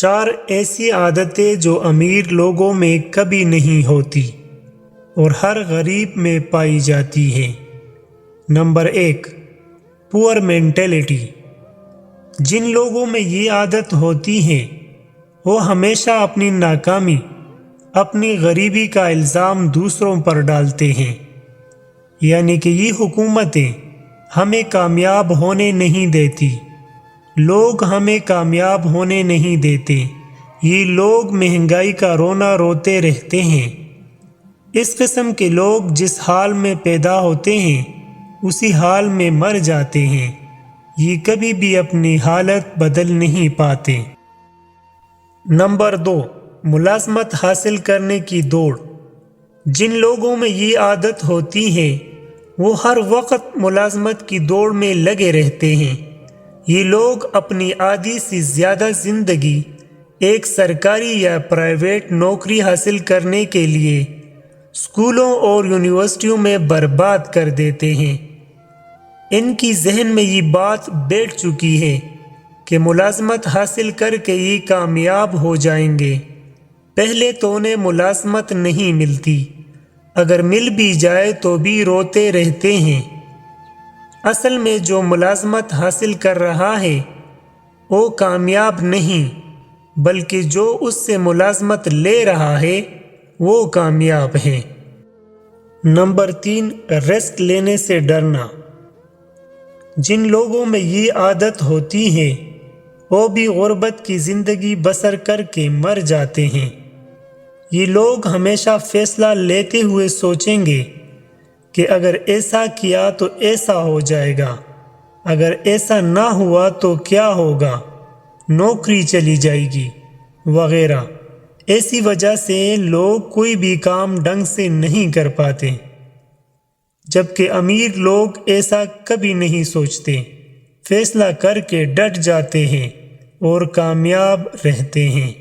4 ایسی عادتیں جو امیر لوگوں میں کبھی نہیں ہوتی اور ہر غریب میں پائی جاتی ہیں۔ نمبر 1، پور مینٹلٹی۔ جن لوگوں میں یہ عادت ہوتی ہے وہ ہمیشہ اپنی ناکامی، اپنی غریبی کا الزام دوسروں پر ڈالتے ہیں، یعنی کہ یہ حکومتیں ہمیں کامیاب ہونے نہیں دیتی، لوگ ہمیں کامیاب ہونے نہیں دیتے، یہ لوگ مہنگائی کا رونا روتے رہتے ہیں۔ اس قسم کے لوگ جس حال میں پیدا ہوتے ہیں اسی حال میں مر جاتے ہیں، یہ کبھی بھی اپنی حالت بدل نہیں پاتے۔ نمبر 2، ملازمت حاصل کرنے کی دوڑ۔ جن لوگوں میں یہ عادت ہوتی ہے وہ ہر وقت ملازمت کی دوڑ میں لگے رہتے ہیں۔ یہ لوگ اپنی آدھی سے زیادہ زندگی ایک سرکاری یا پرائیویٹ نوکری حاصل کرنے کے لیے اسکولوں اور یونیورسٹیوں میں برباد کر دیتے ہیں۔ ان کی ذہن میں یہ بات بیٹھ چکی ہے کہ ملازمت حاصل کر کے یہ کامیاب ہو جائیں گے۔ پہلے تو انہیں ملازمت نہیں ملتی، اگر مل بھی جائے تو بھی روتے رہتے ہیں۔ اصل میں جو ملازمت حاصل کر رہا ہے وہ کامیاب نہیں، بلکہ جو اس سے ملازمت لے رہا ہے وہ کامیاب ہے۔ نمبر 3، رسک لینے سے ڈرنا۔ جن لوگوں میں یہ عادت ہوتی ہے وہ بھی غربت کی زندگی بسر کر کے مر جاتے ہیں۔ یہ لوگ ہمیشہ فیصلہ لیتے ہوئے سوچیں گے کہ اگر ایسا کیا تو ایسا ہو جائے گا، اگر ایسا نہ ہوا تو کیا ہوگا، نوکری چلی جائے گی وغیرہ۔ ایسی وجہ سے لوگ کوئی بھی کام ڈھنگ سے نہیں کر پاتے، جبکہ امیر لوگ ایسا کبھی نہیں سوچتے، فیصلہ کر کے ڈٹ جاتے ہیں اور کامیاب رہتے ہیں۔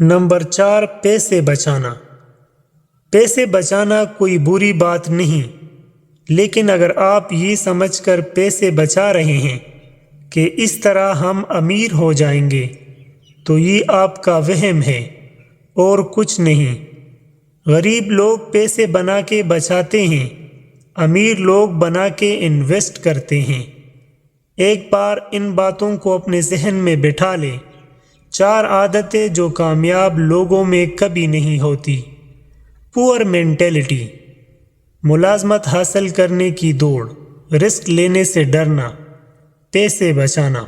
نمبر 4، پیسے بچانا۔ پیسے بچانا کوئی بری بات نہیں، لیکن اگر آپ یہ سمجھ کر پیسے بچا رہے ہیں کہ اس طرح ہم امیر ہو جائیں گے تو یہ آپ کا وہم ہے اور کچھ نہیں۔ غریب لوگ پیسے بنا کے بچاتے ہیں، امیر لوگ بنا کے انویسٹ کرتے ہیں۔ ایک بار ان باتوں کو اپنے ذہن میں بٹھا لیں۔ 4 عادتیں جو کامیاب لوگوں میں کبھی نہیں ہوتی۔ پور مینٹلٹی، ملازمت حاصل کرنے کی دوڑ، رسک لینے سے ڈرنا، پیسے بچانا۔